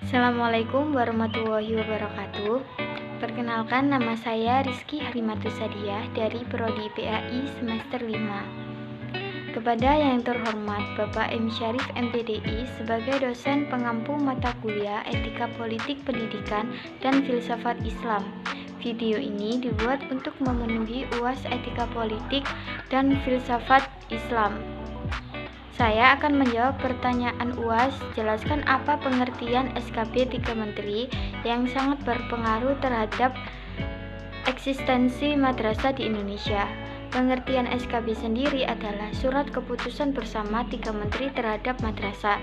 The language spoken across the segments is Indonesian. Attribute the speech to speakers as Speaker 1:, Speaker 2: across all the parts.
Speaker 1: Assalamualaikum warahmatullahi wabarakatuh. Perkenalkan, nama saya Rizky Halimatus Sadiah dari Prodi PAI semester 5. Kepada yang terhormat Bapak M. Syarif MPDI sebagai dosen pengampu mata kuliah Etika Politik Pendidikan dan Filsafat Islam. Video ini dibuat untuk memenuhi UAS Etika Politik dan Filsafat Islam. Saya akan menjawab pertanyaan UAS. Jelaskan apa pengertian SKB 3 Menteri yang sangat berpengaruh terhadap eksistensi madrasah di Indonesia. Pengertian SKB sendiri adalah surat keputusan bersama 3 menteri terhadap madrasah.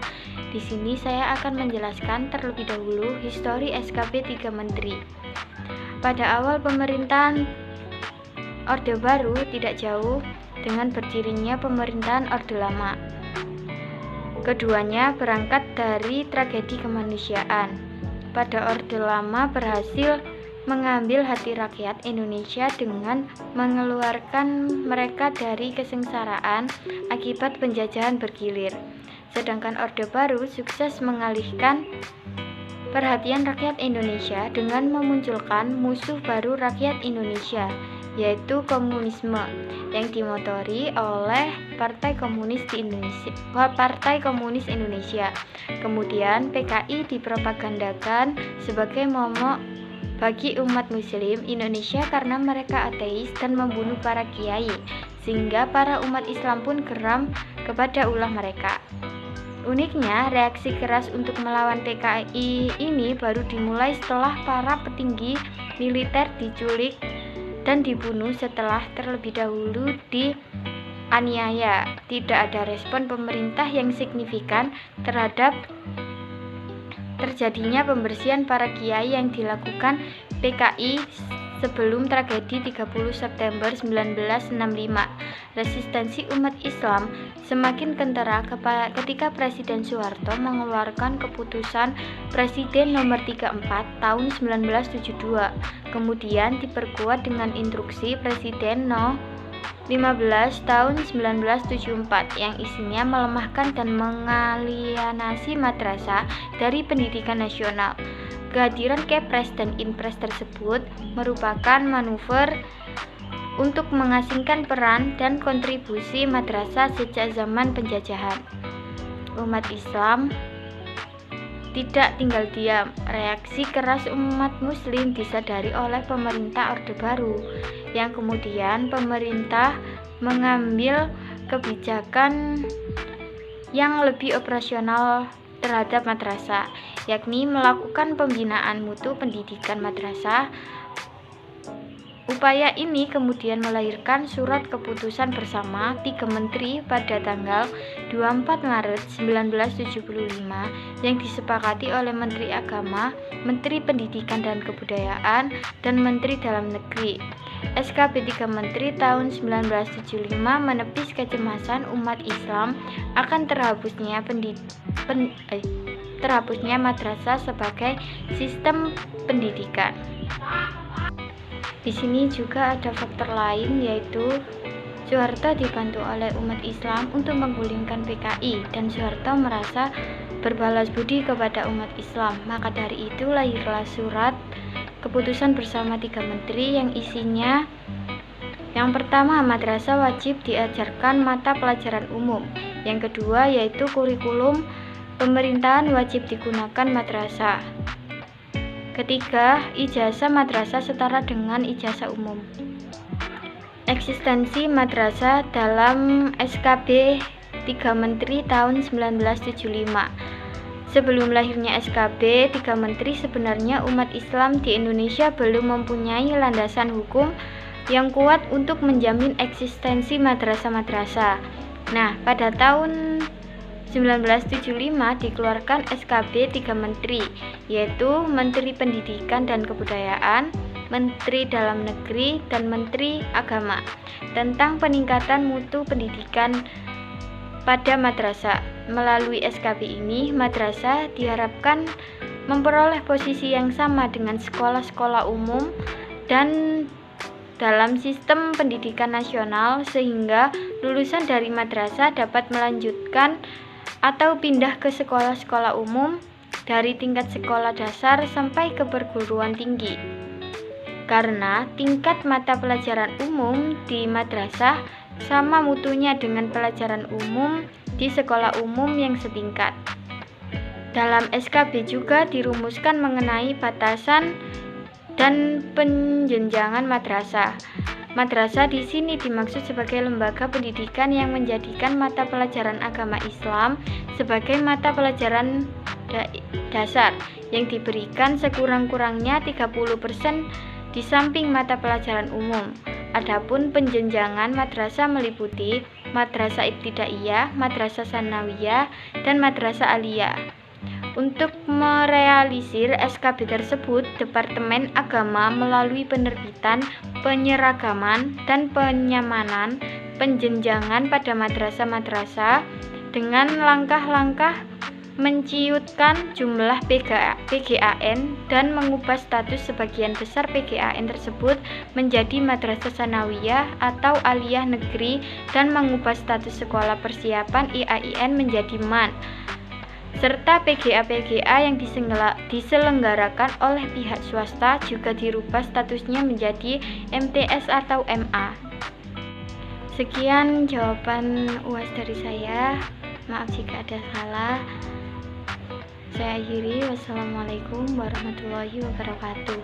Speaker 1: Di sini saya akan menjelaskan terlebih dahulu histori SKB 3 Menteri. Pada awal pemerintahan Orde Baru tidak jauh dengan berdirinya pemerintahan Orde Lama. Keduanya berangkat dari tragedi kemanusiaan. Pada Orde Lama berhasil mengambil hati rakyat Indonesia dengan mengeluarkan mereka dari kesengsaraan akibat penjajahan bergilir. Sedangkan Orde Baru sukses mengalihkan perhatian rakyat Indonesia dengan memunculkan musuh baru rakyat Indonesia, yaitu komunisme yang dimotori oleh Partai Komunis Indonesia. Kemudian PKI dipropagandakan sebagai momok bagi umat muslim Indonesia karena mereka ateis dan membunuh para kiai, sehingga para umat Islam pun geram kepada ulah mereka. Uniknya, reaksi keras untuk melawan PKI ini baru dimulai setelah para petinggi militer diculik dan dibunuh setelah terlebih dahulu dianiaya. Tidak ada respon pemerintah yang signifikan terhadap terjadinya pembersihan para kiai yang dilakukan PKI sebelum tragedi 30 September 1965. Resistensi umat Islam semakin kentara ketika Presiden Soeharto mengeluarkan keputusan Presiden nomor 34 tahun 1972. Kemudian diperkuat dengan instruksi Presiden No. 15 tahun 1974 yang isinya melemahkan dan mengalienasi madrasah dari pendidikan nasional. Kehadiran Kepres dan Inpres tersebut merupakan manuver untuk mengasingkan peran dan kontribusi madrasah sejak zaman penjajahan. Umat Islam tidak tinggal diam. Reaksi keras umat muslim disadari oleh pemerintah Orde Baru, yang kemudian pemerintah mengambil kebijakan yang lebih operasional terhadap madrasah, yakni melakukan pembinaan mutu pendidikan madrasah. Upaya ini kemudian melahirkan surat keputusan bersama 3 menteri pada tanggal 24 Maret 1975 yang disepakati oleh Menteri Agama, Menteri Pendidikan dan Kebudayaan, dan Menteri Dalam Negeri. SKB 3 Menteri tahun 1975 menepis kecemasan umat Islam akan terhapusnya madrasah sebagai sistem pendidikan. Di sini juga ada faktor lain, yaitu Soeharto dibantu oleh umat Islam untuk menggulingkan PKI, dan Soeharto merasa berbalas budi kepada umat Islam. Maka dari itu lahirlah surat keputusan bersama 3 menteri yang isinya yang pertama, madrasah wajib diajarkan mata pelajaran umum. Yang kedua, yaitu kurikulum pemerintahan wajib digunakan madrasah. Ketiga, ijazah madrasah setara dengan ijazah umum. Eksistensi madrasah dalam SKB 3 Menteri tahun 1975. Sebelum lahirnya SKB 3 Menteri, sebenarnya umat Islam di Indonesia belum mempunyai landasan hukum yang kuat untuk menjamin eksistensi madrasah-madrasah. Nah, pada tahun 1975 dikeluarkan SKB 3 Menteri, yaitu Menteri Pendidikan dan Kebudayaan, Menteri Dalam Negeri, dan Menteri Agama, tentang peningkatan mutu pendidikan pada madrasah. Melalui SKB ini, madrasah diharapkan memperoleh posisi yang sama dengan sekolah-sekolah umum dan dalam sistem pendidikan nasional, sehingga lulusan dari madrasah dapat melanjutkan atau pindah ke sekolah-sekolah umum dari tingkat sekolah dasar sampai ke perguruan tinggi. Karena tingkat mata pelajaran umum di madrasah sama mutunya dengan pelajaran umum di sekolah umum yang setingkat. Dalam SKB juga dirumuskan mengenai batasan dan penjenjangan madrasah. Madrasah di sini dimaksud sebagai lembaga pendidikan yang menjadikan mata pelajaran agama Islam sebagai mata pelajaran dasar yang diberikan sekurang-kurangnya 30% di samping mata pelajaran umum. Adapun penjenjangan madrasah meliputi madrasah ibtidaiyah, madrasah sanawiyah, dan madrasah aliyah. Untuk merealisir SKB tersebut, Departemen Agama melalui penerbitan, penyeragaman, dan penyamanan penjenjangan pada madrasah-madrasah dengan langkah-langkah menciutkan jumlah PGAN dan mengubah status sebagian besar PGAN tersebut menjadi madrasah sanawiyah atau aliyah negeri dan mengubah status sekolah persiapan IAIN menjadi MAN, serta PGA yang diselenggarakan oleh pihak swasta juga dirubah statusnya menjadi MTS atau MA. Sekian jawaban UAS dari saya. Maaf jika ada salah. Saya akhiri. Wassalamualaikum warahmatullahi wabarakatuh.